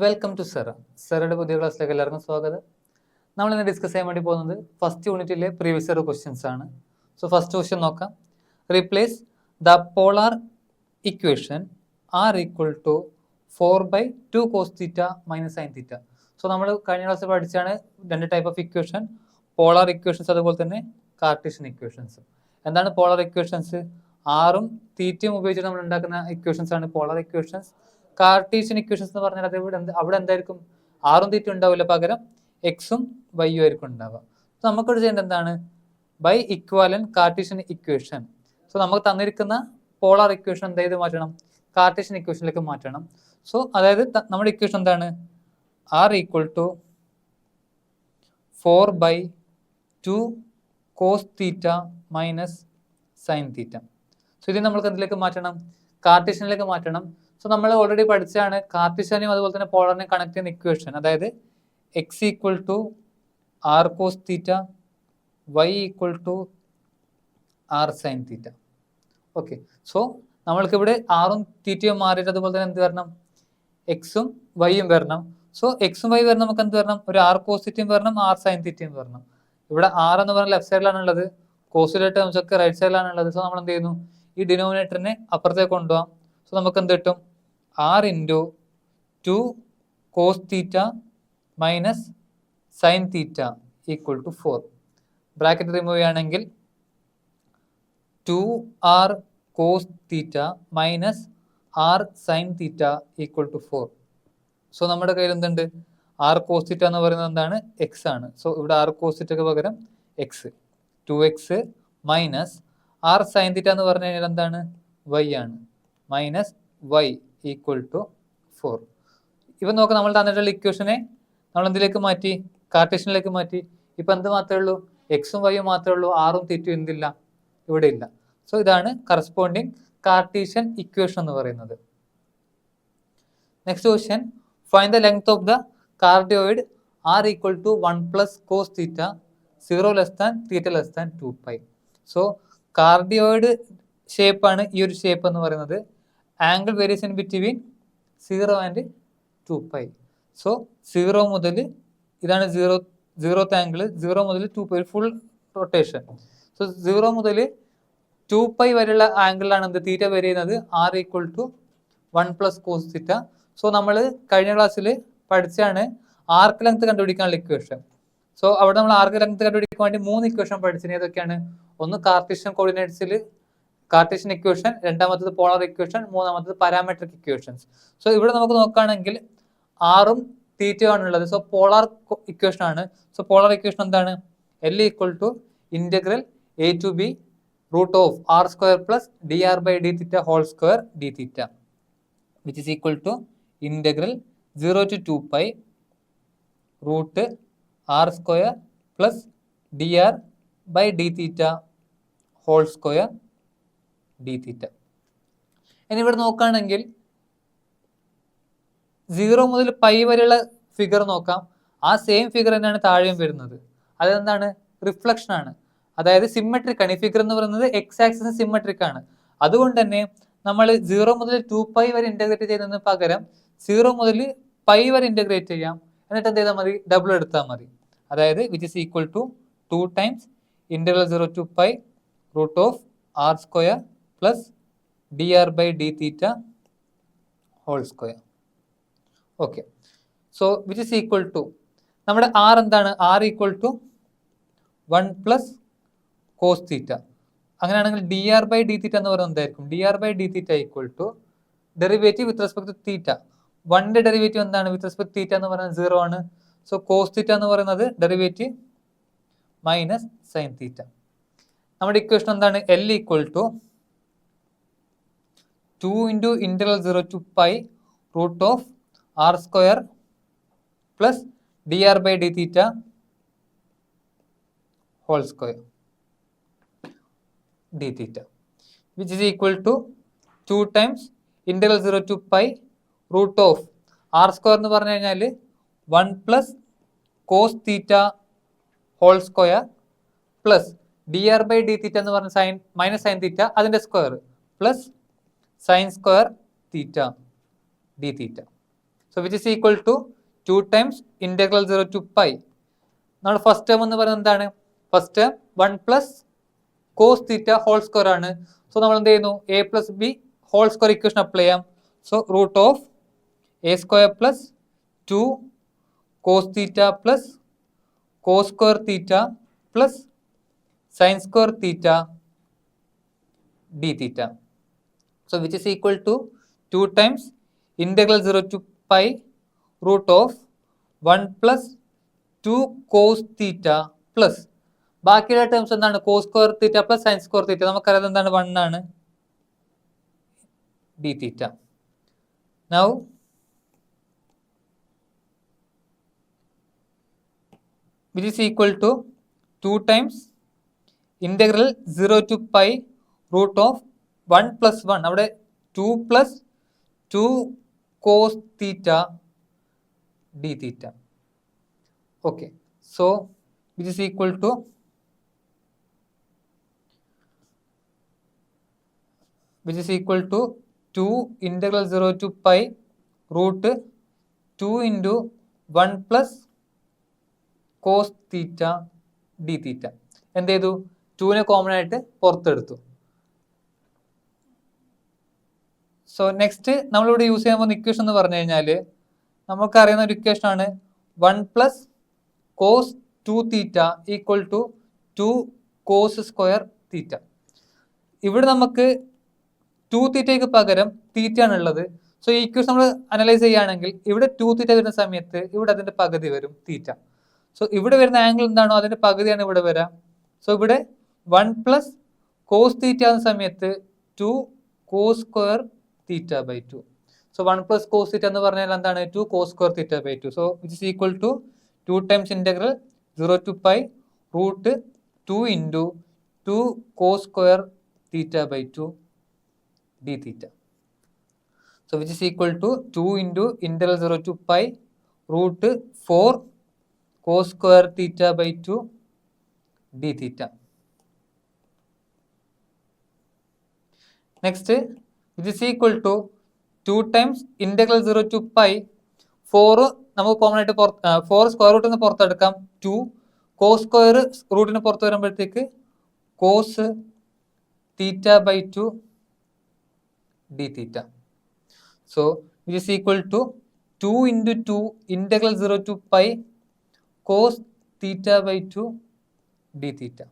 Welcome to സെറയുടെ പുതിയ ക്ലാസ്സിലേക്ക് എല്ലാവർക്കും സ്വാഗതം. നമ്മൾ ഇന്ന് ഡിസ്കസ് ചെയ്യാൻ വേണ്ടി പോകുന്നത് ഫസ്റ്റ് യൂണിറ്റിലെ പ്രീവിയസ് ഇയർ ക്വസ്റ്റ്യൻസ് ആണ്. സോ ഫസ്റ്റ് ക്വസ്റ്റ്യൻ നോക്കാം. Replace the polar equation r equal to 4/2 cos theta minus sine theta. So നമ്മൾ കഴിഞ്ഞ ക്ലാസ്സിൽ പഠിച്ചാണ് രണ്ട് type of equation, polar equations അതുപോലെ തന്നെ കാർട്ടീഷ്യൻ ഇക്വേഷൻസ്. എന്താണ് പോളാർ ഇക്വേഷൻസ്? ആറും തീറ്റയും ഉപയോഗിച്ച് നമ്മൾ ഉണ്ടാക്കുന്ന ഇക്വേഷൻസ് ആണ് പോളാർ ഇക്വേഷൻസ്. കാർട്ടീഷ്യൻ ഇക്വേഷൻസ് എന്ന് പറഞ്ഞാൽ അത് അവിടെ എന്തായിരിക്കും? ആറും തീറ്റ ഉണ്ടാവില്ല, പകരം എക്സും വൈയും ആയിരിക്കും ഉണ്ടാവുക. സോ നമുക്കിവിടെ ചെയ്യേണ്ടത് എന്താണ്? By equivalent Cartesian equation. So നമുക്ക് തന്നിരിക്കുന്ന പോളാർ ഇക്വേഷൻ എന്ത് ചെയ്ത് മാറ്റണം? കാർട്ടീഷ്യൻ ഇക്വേഷനിലേക്ക് മാറ്റണം. സോ അതായത് നമ്മുടെ ഇക്വേഷൻ എന്താണ്? R equal to 4/2 cos theta minus sine theta. So ഇത് നമ്മൾക്ക് എന്തിലേക്ക് മാറ്റണം? കാർട്ടീഷ്യനിലേക്ക് മാറ്റണം. സോ നമ്മൾ ഓൾറെഡി പഠിച്ചാണ് കാർട്ടീഷ്യനെയും അതുപോലെ തന്നെ പോളറിനെയും കണക്ട് ചെയ്യുന്ന ഇക്വേഷൻ, അതായത് x equal to r cos theta, y equal to r sine theta. Okay, so നമ്മൾക്ക് ഇവിടെ ആറും തീറ്റയും മാറിയിട്ട് അതുപോലെ തന്നെ എന്ത് വരണം? എക്സും വൈയും വരണം. സോ എക്സും വൈ വരണം, നമുക്ക് എന്ത് വരണം? ഒരു ആർ കോസ് തീറ്റയും വരണം, ആർ സൈൻ തീറ്റയും വരണം. ഇവിടെ ആർ എന്ന് പറഞ്ഞാൽ ലെഫ്റ്റ് സൈഡിലാണുള്ളത്, കോസിലെ ടേംസ് ഒക്കെ റൈറ്റ് സൈഡിലാണുള്ളത്. സോ നമ്മൾ എന്ത് ചെയ്യുന്നു? ഈ ഡിനോമിനേറ്ററിനെ അപ്പുറത്തേക്ക് കൊണ്ടുപോകാം. സോ നമുക്ക് എന്ത് കിട്ടും? R into 2 cos theta minus sine theta equal to 4. Bracket remove ചെയ്യുകയാണെങ്കിൽ 2r cos theta minus r sine theta equal to 4. So നമ്മുടെ കയ്യിൽ എന്തുണ്ട്? ആർ കോസ് തീറ്റ എന്ന് പറയുന്നത് എന്താണ്? എക്സ് ആണ്. സോ ഇവിടെ ആർ കോസ് തീറ്റയ്ക്ക് പകരം x, 2x minus r sine theta എന്ന് പറഞ്ഞു കഴിഞ്ഞാൽ എന്താണ്? വൈ ആണ്, മൈനസ് വൈ ഈക്വൽ ടു 4. ഇപ്പം നോക്കാം, നമ്മൾ തന്നിട്ടുള്ള ഇക്വേഷനെ നമ്മൾ എന്തിലേക്ക് മാറ്റി? കാർട്ടീഷ്യനിലേക്ക് മാറ്റി. ഇപ്പം എന്ത് മാത്രമേ ഉള്ളൂ? എക്സും വൈയും മാത്രമേ ഉള്ളൂ, ആറും തീറ്റയും എന്തില്ല, ഇവിടെ ഇല്ല. സോ ഇതാണ് കറസ്പോണ്ടിങ് കാർട്ടീഷ്യൻ ഇക്വേഷൻ എന്ന് പറയുന്നത്. Next question, find the length of the cardioid r equal to 1 + cos theta 0 less than theta less than 2π. So cardioid ഷേപ്പാണ് ഈ ഒരു ഷേപ്പ് എന്ന് പറയുന്നത്. Angle variation between 0 and 2π. So 0 മുതൽ, ഇതാണ് 0th ആംഗിൾ, 0 മുതൽ 2π ഫുൾ റൊട്ടേഷൻ. സോ 0 മുതൽ 2π വരെയുള്ള ആംഗിളിലാണ് എന്ത്? തീറ്റ വരെ ചെയ്യുന്നത്. R equal to 1 + cos theta. So നമ്മൾ കഴിഞ്ഞ ക്ലാസ്സിൽ പഠിച്ചാണ് ആർക്ക് ലെങ്ത് കണ്ടുപിടിക്കാനുള്ള ഇക്വേഷൻ. സോ അവിടെ നമ്മൾ ആർക്ക് ലെങ്ത് കണ്ടുപിടിക്കാൻ വേണ്ടി 3 ഇക്വേഷൻ പഠിച്ചത്. ഏതൊക്കെയാണ്? ഒന്ന് കാർട്ടീഷ്യൻ കോർഡിനേറ്റ്സിൽ കാർട്ടീഷ്യൻ ഇക്വേഷൻ, രണ്ടാമത്തത് പോളാർ ഇക്വേഷൻ, മൂന്നാമത്തത് പാരാമെട്രിക് ഇക്വേഷൻസ്. സോ ഇവിടെ നമുക്ക് നോക്കുകയാണെങ്കിൽ ആറും തീറ്റയും ആണുള്ളത്. സോ പോളാർ ഇക്വേഷൻ ആണ്. സോ പോളാർ ഇക്വേഷൻ എന്താണ്? L equal to integral a to b root of r square plus dr/d theta whole square d theta which is equal to integral 0 to 2π root r square plus dr/d theta whole square d theta. ഇനി ഇവിടെ നോക്കുകയാണെങ്കിൽ 0 മുതൽ pi വരെയുള്ള figure നോക്കാം. ആ same figure തന്നെയാണ് താഴെയും വരുന്നത്. അതെന്താണ്? റിഫ്ലക്ഷൻ ആണ്, അതായത് സിമെട്രിക് ആണ്. ഈ ഫിഗർ എന്ന് പറയുന്നത് എക്സ് ആക്സിന് സിമെട്രിക് ആണ്. അതുകൊണ്ട് തന്നെ നമ്മൾ 0 മുതൽ 2π വരെ ഇന്റഗ്രേറ്റ് ചെയ്യുന്നതിന് പകരം 0 മുതൽ പൈ വരെ ഇന്റഗ്രേറ്റ് ചെയ്യാം. എന്നിട്ട് എന്ത് ചെയ്താൽ മതി? ഡബിൾ എടുത്താൽ മതി. അതായത് which is equal to 2 times integral 0 to π root of r square plus dr/d theta whole square. Okay, so which is equal to, നമ്മുടെ ആർ എന്താണ്? R equal to 1 + cos theta. അങ്ങനെയാണെങ്കിൽ dr/d തീറ്റ എന്ന് പറയുന്നത് എന്തായിരിക്കും? dr/d theta equal to derivative with respect to theta. 1ന്റെ derivative എന്താണ്? With respect തീറ്റ എന്ന് പറയുന്നത് 0 ആണ്. സോ cos തീറ്റ എന്ന് പറയുന്നത് ഡെറിവേറ്റീവ് മൈനസ് സൈൻ തീറ്റ. നമ്മുടെ ഇക്വേഷൻ എന്താണ്? L equal to 2 into integral 0 to π root of r square plus dr/d theta whole square d theta which is equal to 2 times integral 0 to π root of r square എന്ന് പറഞ്ഞു കഴിഞ്ഞാൽ 1 + cos theta whole square plus dr/d theta എന്ന് പറഞ്ഞ sign minus sine theta അതിന്റെ square plus sine square theta d theta. So which is equal to 2 times integral 0 to pi. നമ്മൾ first term എന്ന് പറയുന്നത് എന്താണ്? First term 1 plus cos theta whole square ആണ്. So നമ്മൾ എന്ത് ചെയ്യുന്നു? A plus b whole square equation apply ചെയ്യാം. So root of a square plus 2 cos theta plus cos square theta plus sine square theta d theta. So which is equal to 2 times integral 0 to pi root of 1 plus 2 cos theta plus ബാക്കിയുള്ള terms എന്താണ്? Cos square theta plus sine square theta. നമുക്കറിയാം എന്താണ്? 1 ആണ് d theta. Now which is equal to 2 times integral 0 to pi root of 1 plus 1. അവിടെ 2 plus 2 cos theta d theta. Okay. So which is equal to which is equal to 2 integral 0 to pi root 2 into 1 plus cos theta d theta. എന്ത് ചെയ്തു? 2നെ common ആയിട്ട് പുറത്തെടുത്തു. So next നമ്മളിവിടെ use ചെയ്യാൻ പോകുന്ന equation എന്ന് പറഞ്ഞു കഴിഞ്ഞാൽ നമുക്ക് അറിയുന്ന ഒരു ഇക്വേഷൻ ആണ് 1 plus cos 2 theta equal to 2 cos square theta. ഇവിടെ നമുക്ക് 2 തീറ്റയ്ക്ക് പകരം തീറ്റ ആണ് ഉള്ളത്. സോ ഈ ഇക്വേഷൻ നമ്മൾ അനലൈസ് ചെയ്യുകയാണെങ്കിൽ ഇവിടെ 2 തീറ്റ വരുന്ന സമയത്ത് ഇവിടെ അതിന്റെ പകുതി വരും തീറ്റ. സോ ഇവിടെ വരുന്ന ആംഗിൾ എന്താണോ അതിന്റെ പകുതിയാണ് ഇവിടെ വരാം. സോ ഇവിടെ 1 പ്ലസ് കോസ് തീറ്റ എന്ന സമയത്ത് 2 cos square theta by 2. So 1 plus cos theta എന്ന് പറഞ്ഞാൽ എന്താണ്? 2 cos square theta by 2. So which is equal to 2 times integral 0 to pi root 2 into 2 cos square theta by 2 d theta. So which is equal to 2 into integral 0 to pi root 4 cos square theta by 2 d theta. Next, which is equal to 2 times integral 0 to pi 4 നമുക്ക് common ആയിട്ട് 4 square റൂട്ടിൽ നിന്ന് പുറത്തെടുക്കാം. 2 cos square റൂട്ടിന് പുറത്ത് വരുമ്പോഴത്തേക്ക് cos theta by 2 d theta. So which is equal to 2 into 2 integral 0 to pi cos theta by 2 d theta.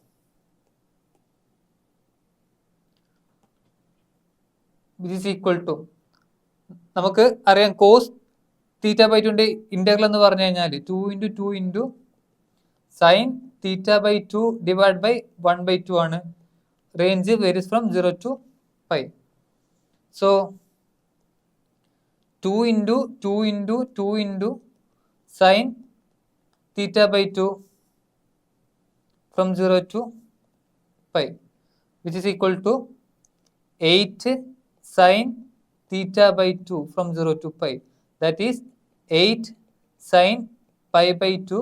Which is equal to നമുക്ക് അറിയാം cos theta by 2 ന്റെ ഇന്റഗ്രൽ എന്ന് പറഞ്ഞു കഴിഞ്ഞാൽ 2 into 2 into sine theta by 2 divide by 1 by 2 ആണ്. Range varies from 0 to pi. So 2 into 2 into 2 into sine theta by 2 from 0 to pi, which is equal to 8 sin theta by 2 from 0 to pi. That is 8 sin pi by 2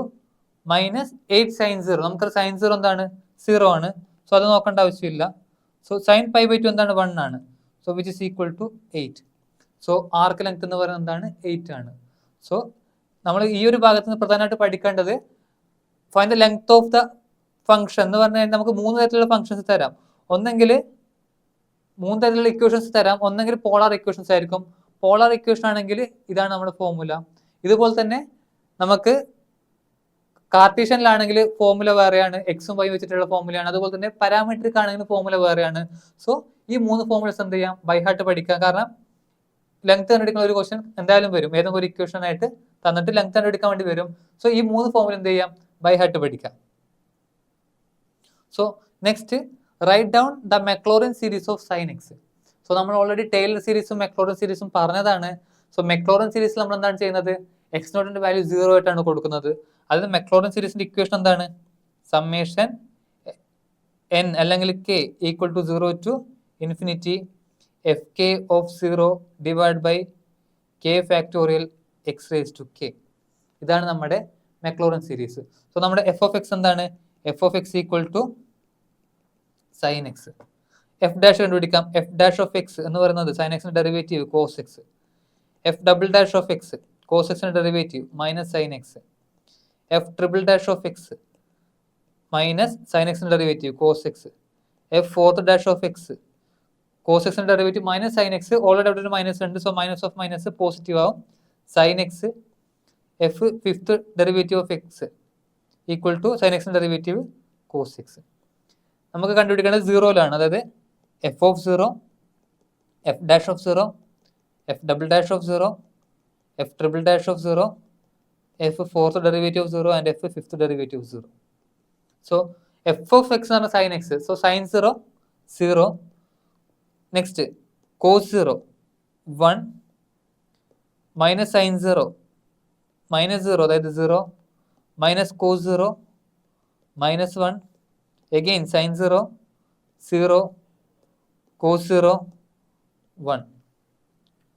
minus 8 sin 0. നമുക്ക് sin 0 എന്താണ്? 0 ആണ്. So അത് നോക്കേണ്ട ആവശ്യമില്ല. So sin pi by 2 എന്താണ്? 1 ആണ്. So which is equal to 8. So arc length എന്ന് പറയുന്നത് എന്താണ്? 8 ആണ്. സോ നമ്മൾ ഈ ഒരു ഭാഗത്ത് നിന്ന് പ്രധാനമായിട്ട് പഠിക്കേണ്ടത് find the length of the function എന്ന് പറഞ്ഞു കഴിഞ്ഞാൽ നമുക്ക് 3 തരത്തിലുള്ള ഫംഗ്ഷൻസ് തരാം. ഒന്നെങ്കിൽ 3 തരത്തിലുള്ള ഇക്വേഷൻസ് തരാം. ഒന്നെങ്കിൽ പോളാർ ഇക്വേഷൻസ് ആയിരിക്കും. പോളാർ ഇക്വേഷൻ ആണെങ്കിൽ ഇതാണ് നമ്മുടെ ഫോർമുല. ഇതുപോലെ തന്നെ നമുക്ക് കാർട്ടീഷ്യനിലാണെങ്കിൽ ഫോർമുല വേറെയാണ്, എക്സും വൈ വെച്ചിട്ടുള്ള ഫോർമുലയാണ്. അതുപോലെ തന്നെ പാരാമെട്രിക് ആണെങ്കിൽ ഫോർമുല വേറെയാണ്. സോ ഈ 3 ഫോർമുലസ് എന്ത് ചെയ്യാം? ബൈ ഹാർട്ട് പഠിക്കാം. കാരണം ലെങ്ത് കണ്ടുപിടിക്കുന്ന ഒരു ക്വസ്റ്റൻ എന്തായാലും വരും. ഏതെങ്കിലും ഒരു ഇക്വേഷൻ ആയിട്ട് തന്നിട്ട് ലെങ്ത് കണ്ടുപിടിക്കാൻ വേണ്ടി വരും. സോ ഈ 3 ഫോർമുല എന്ത് ചെയ്യാം? ബൈ ഹാർട്ട് പഠിക്കാം. So next write down the Maclaurin series of sine x. So നമ്മൾ ഓൾറെഡി ടൈലർ സീരീസും മെക്ലോറിൻ സീരീസും പറഞ്ഞതാണ്. സോ മെക്ലോറിൻ സീരീസിൽ നമ്മൾ എന്താണ് ചെയ്യുന്നത്? എക്സ് നോട്ടിന്റെ വാല്യൂ 0 ആയിട്ടാണ് കൊടുക്കുന്നത്. അതിന് മെക്ലോറിൻ സീരീസിന്റെ ഇക്വേഷൻ എന്താണ്? സമ്മേഷൻ n അല്ലെങ്കിൽ k equal to 0 to infinity f k of 0 divide by k factorial x raise to k. ഇതാണ് നമ്മുടെ മെക്ലോറിൻ സീരീസ്. സോ നമ്മുടെ എഫ് ഓഫ് എക്സ് എന്താണ്? F of x equal to sine x. F dash കണ്ടുപിടിക്കാം. F dash of x എന്ന് പറയുന്നത് sine എക്സിന്റെ derivative cos x. F double dash of x cos എക്സിന്റെ derivative minus sine x. F triple dash of x minus sine എക്സിന്റെ derivative cos x. F fourth dash of x cos എക്സിന്റെ derivative minus sine x. Already അവിടെ ഒരു minus ഉണ്ട്, so minus of minus positive ആവും. Sine x. F fifth derivative of x equal to sine എക്സിന്റെ derivative cos x. നമുക്ക് കണ്ടുപിടിക്കേണ്ടത് സീറോയിലാണ്, അതായത് f of zero, f dash of zero, f double dash of zero, f triple dash of zero, f fourth derivative of zero and f fifth derivative of zero. So f of x എന്ന് പറഞ്ഞാൽ sine x, so sine zero zero. Next cos zero 1 minus sine zero minus zero, അതായത് 0 minus cos zero minus 1 again sine zero 0 cos zero 1.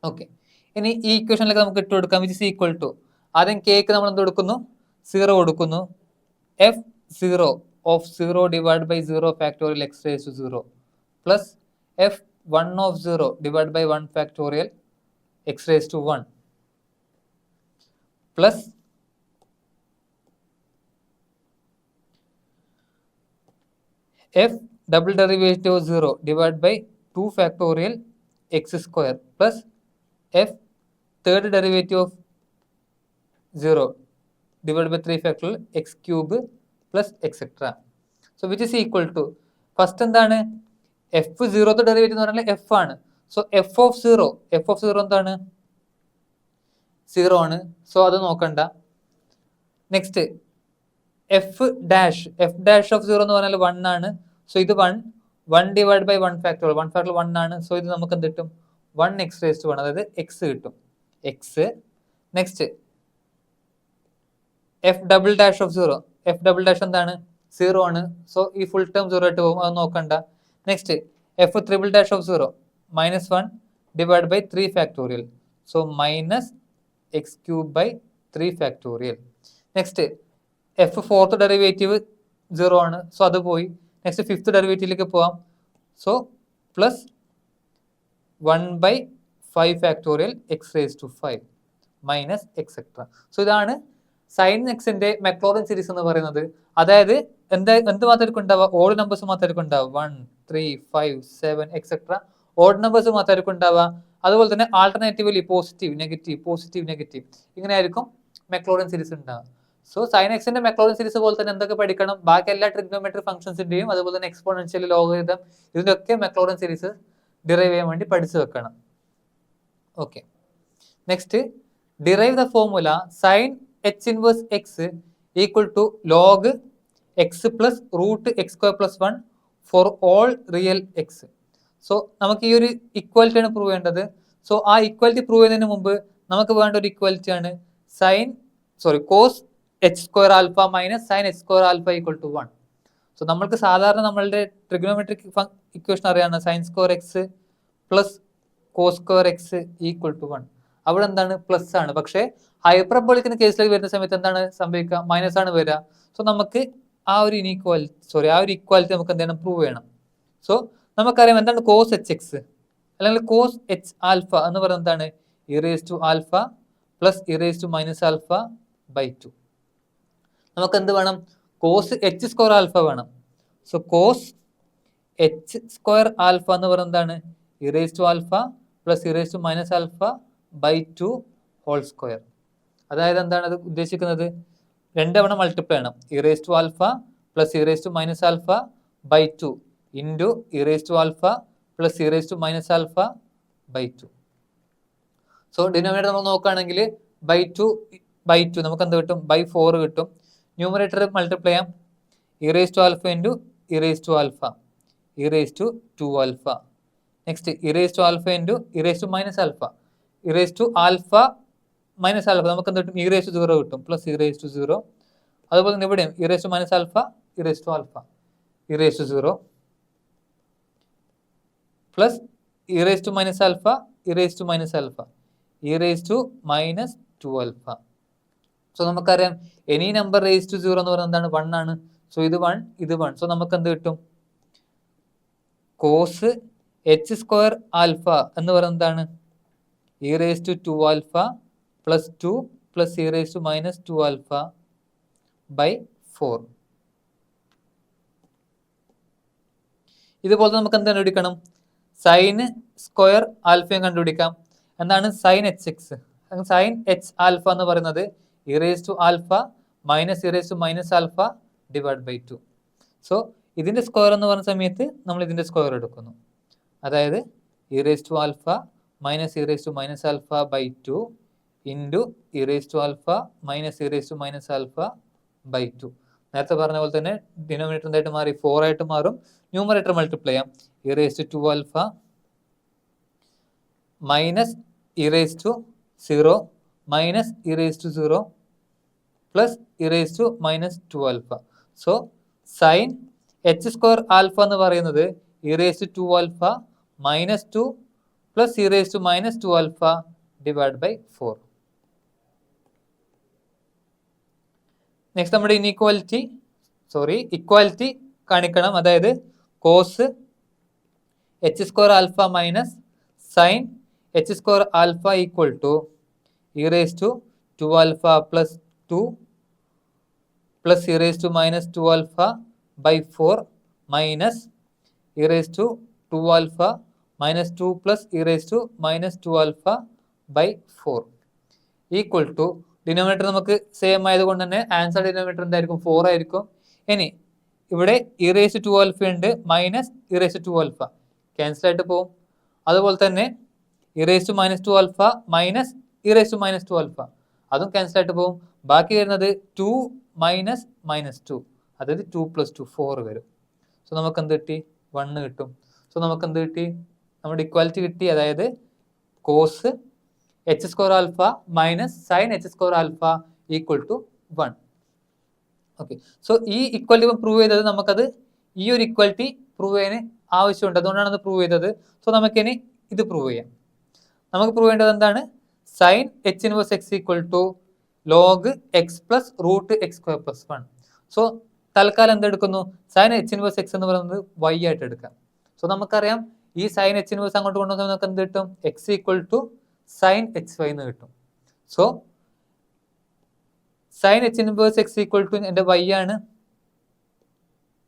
Okay, ഇനി ഈ ഇക്വേഷനിലേക്ക് നമുക്ക് ഇട്ട് കൊടുക്കാം, which is equal to ആദ്യം കേക്ക് നമ്മൾ എന്ത് കൊടുക്കുന്നു, 0 കൊടുക്കുന്നു. F 0 of 0 divide by 0 factorial x raise to 0 plus f 1 of 0 divide by 1 factorial x raise to 1 plus f double derivative of 0 divided by 2 factorial x square plus f third derivative of 0 divided by 3 factorial x cube plus etc. So which is equal to, first എന്താണ് f 0th derivative എന്ന് പറഞ്ഞാൽ f ആണ്. So f of 0 എന്താണ് 0 ആണ്, so അത് നോക്കണ്ട. Next F dash of 0 എന്ന് പറഞ്ഞാൽ 1 ആണ്, സോ ഇത് 1 ഡിവൈഡ് ബൈ 1 ഫാക്ടോറിയൽ 1 ആണ്, സോ ഇത് നമുക്ക് എന്ത് കിട്ടും 1 എക്സ് റേസ് ടു 1, അതായത് എക്സ് കിട്ടും X. Next F double dash of 0, F double dash എന്താണ് 0 ആണ്, സോ ഈ ഫുൾ ടേം 0 ആയിട്ട് പോകും, അത് നോക്കണ്ട. Next f triple dash of 0 minus 1 divide by 3 factorial, so minus x cube by 3 factorial. Next f fourth derivative 0 ആണ്, so അത് പോയി. നെക്സ്റ്റ് ഫിഫ്ത്ത് ഡെറിവേറ്റീവിലേക്ക് പോവാം, so plus 1 by 5 factorial x raise to 5 minus etcetera. So ഇതാണ് sine എക്സിന്റെ Maclaurin series എന്ന് പറയുന്നത്. അതായത് എന്ത് മാത്രമായിരിക്കും ഉണ്ടാവുക, ഓഡ് നമ്പേഴ്സ് മാത്രമായിരിക്കും ഉണ്ടാവുക, 1 3 5 7 എക്സെട്ര. ഓഡ് നമ്പേഴ്സ് മാത്രമായിരിക്കും ഉണ്ടാവുക. അതുപോലെ തന്നെ ആൾട്ടർനേറ്റീവ്ലി പോസിറ്റീവ് നെഗറ്റീവ് ഇങ്ങനെ ആയിരിക്കും മെക്ലോറിൻ സീരീസ് ഉണ്ടാവുക. സോ സൈൻ എക്സിന്റെ മെക്ലോറിൻ സീരീസ് പോലെ തന്നെ എന്തൊക്കെ പഠിക്കണം, ബാക്കി എല്ലാ ട്രിഗ്നോമെട്രിക് ഫംഗ്ഷൻസിന്റെയും അതുപോലെ തന്നെ എക്സ്പോണൻഷ്യൽ, ലോഗരിതം, ഇതിന്റെ ഒക്കെ മെക്ലോറിൻ സീരീസ് ഡിറൈവ് ചെയ്യാൻ വേണ്ടി പഠിച്ചു വെക്കണം. Okay, next derive the formula sine h inverse x equal to log x plus root x square plus 1 for all real x. So നമുക്ക് ഈ ഒരു ഇക്വാലിറ്റി ആണ് പ്രൂവ് ചെയ്യേണ്ടത്. സോ ആ ഇക്വാലിറ്റി പ്രൂവ് ചെയ്യുന്നതിന് മുമ്പ് നമുക്ക് വേണ്ട ഒരു ഇക്വാലിറ്റി ആണ് cos h square alpha minus sine h square alpha equal to 1. So നമ്മൾക്ക് സാധാരണ നമ്മളുടെ ട്രിഗ്നോമെട്രിക് ഇക്വേഷൻ അറിയാവുന്ന sine square x plus cos square x equal to 1, അവിടെ എന്താണ് പ്ലസ് ആണ്. പക്ഷേ ഹൈപ്പർബോളിക്കിന്റെ കേസിലേക്ക് വരുന്ന സമയത്ത് എന്താണ് സംഭവിക്കുക, മൈനസ് ആണ് വരിക. സോ നമുക്ക് ആ ഒരു ഇക്വാലിറ്റി നമുക്ക് എന്താണ് പ്രൂവ് ചെയ്യണം. സോ നമുക്കറിയാം എന്താണ് കോസ് എച്ച് എക്സ് അല്ലെങ്കിൽ കോസ് എച്ച് ആൽഫ എന്ന് പറയുന്നത് എന്താണ്, e raise to alpha plus e raise to minus alpha by 2. നമുക്ക് എന്ത് വേണം, കോസ് എച്ച് സ്ക്വയർ ആൽഫ വേണം. So cos h square alpha എന്ന് പറയുന്നത് എന്താണ്, e raise to alpha plus e raise to minus alpha by 2 whole square. അതായത് എന്താണ് അത് ഉദ്ദേശിക്കുന്നത്, 2 തവണ മൾട്ടിപ്ലൈ ചെയ്യണം, e raise to alpha plus e raise to minus alpha by 2 into e raise to alpha plus e raise to minus alpha by 2. So denominator നമ്മൾ നോക്കുകയാണെങ്കിൽ by 2 നമുക്ക് എന്ത് കിട്ടും, ബൈ 4 കിട്ടും. ന്യൂമറേറ്റർ മൾട്ടിപ്ലൈ ചെയ്യാം, e raise to alpha into e raise to alpha e raise to 2 alpha. Next e raise to alpha into e raise to minus alpha e raise to alpha minus alpha, നമുക്ക് എന്ത് കിട്ടും, ഇറേസ് ടു 0 കിട്ടും പ്ലസ് ഇറേസ് ടു 0. അതുപോലെ തന്നെ ഇവിടെയും e raise to minus alpha e raise to alpha e raise to 0 plus e raise to minus alpha e raise to minus alpha e raise to minus 2 alpha. So നമുക്കറിയാം any number raise to 0 എന്ന് പറയുന്നത് എന്താണ്, 1 ആണ്. So ഇത് 1 ഇത് 1. സോ നമുക്ക് എന്ത് കിട്ടും, കോസ് എച്ച് സ്ക്വയർ ആൽഫ എന്ന് പറയുന്നത് എന്താണ്, e raise to 2 alpha plus 2 plus e raise to minus 2 alpha by 4. ഇതുപോലെ നമുക്ക് എന്ത് കണ്ടുപിടിക്കണം? സൈന് സ്ക്വയർ ആൽഫയും കണ്ടുപിടിക്കാം. എന്താണ് sine h x? Sine h alpha എന്ന് പറയുന്നത് e raise to alpha minus e raise to minus alpha divide by 2. So ഇതിന്റെ സ്ക്വയർ എന്ന് പറയുന്ന സമയത്ത് നമ്മൾ ഇതിന്റെ സ്ക്വയർ എടുക്കുന്നു. അതായത് e raise to alpha minus e raise to minus alpha by 2 into e raise to alpha minus e raise to minus alpha by 2. നേരത്തെ പറഞ്ഞ പോലെ തന്നെ ഡിനോമിനേറ്റർ എന്തായിട്ട് മാറി? 4 ആയിട്ട് മാറും. ന്യൂമറേറ്റർ മൾട്ടിപ്ലൈ ചെയ്യാം. E raise to 2 alpha minus e raise to 0 minus e raise to 0 plus e raise to minus 2 alpha. So sine h square alpha എന്ന് പറയുന്നത് e raise to 2 alpha minus 2 plus e raise to minus 2 alpha divide by 4. Next നമ്മുടെ equality കാണിക്കണം. അതായത് cos h square alpha minus sine h square alpha equal to E raise to 2 alpha plus 2 plus e raise to minus 2 alpha by 4 minus e raise to 2 alpha minus 2 plus e raise to minus 2 alpha by 4 equal to denominator നമുക്ക് same ആയതുകൊണ്ട് തന്നെ answer denominator എന്തായിരിക്കും? 4 ആയിരിക്കും. ഇനി ഇവിടെ e raise to 2 alpha ഉണ്ട്, minus e raise to 2 alpha cancel ആയിട്ട് പോകും. അതുപോലെ തന്നെ e raise to minus 2 alpha minus e raise to minus 2 alpha അതും ക്യാൻസൽ ആയിട്ട് പോകും. ബാക്കി വരുന്നത് 2 മൈനസ് മൈനസ് 2, അതായത് 2 പ്ലസ് 2 4 വരും. സോ നമുക്ക് എന്ത് കിട്ടി? 1 കിട്ടും. സോ നമുക്ക് എന്ത് കിട്ടി? നമ്മുടെ ഇക്വാലിറ്റി കിട്ടി. അതായത് cos h square alpha minus sine h square alpha equal to 1. Okay. So ഈ ഇക്വാലിറ്റി പ്രൂവ് ചെയ്തത് നമുക്കത് ഈ ഒരു ഇക്വാലിറ്റി പ്രൂവ് ചെയ്യാൻ ആവശ്യമുണ്ട്. അതുകൊണ്ടാണ് അത് പ്രൂവ് ചെയ്തത്. സോ നമുക്കിനി ഇത് പ്രൂവ് ചെയ്യാം. നമുക്ക് പ്രൂവ് ചെയ്യേണ്ടത് എന്താണ്? Sine h inverse x equal to log x plus root x square plus 1. So തൽക്കാലം എന്തെടുക്കുന്നു? സൈൻ എച്ച് ഇൻവേഴ്സ് എക്സ് എന്ന് പറയുന്നത് വൈ ആയിട്ട് എടുക്കാം. സോ നമുക്കറിയാം ഈ സൈൻ എച്ച് ഇൻവേഴ്സ് അങ്ങോട്ട് കൊണ്ടുവന്നാൽ നമുക്ക് എന്ത് കിട്ടും? X equal to sine h y എന്ന് കിട്ടും. So sine h inverse x equal to എൻ്റെ വൈ ആണ്.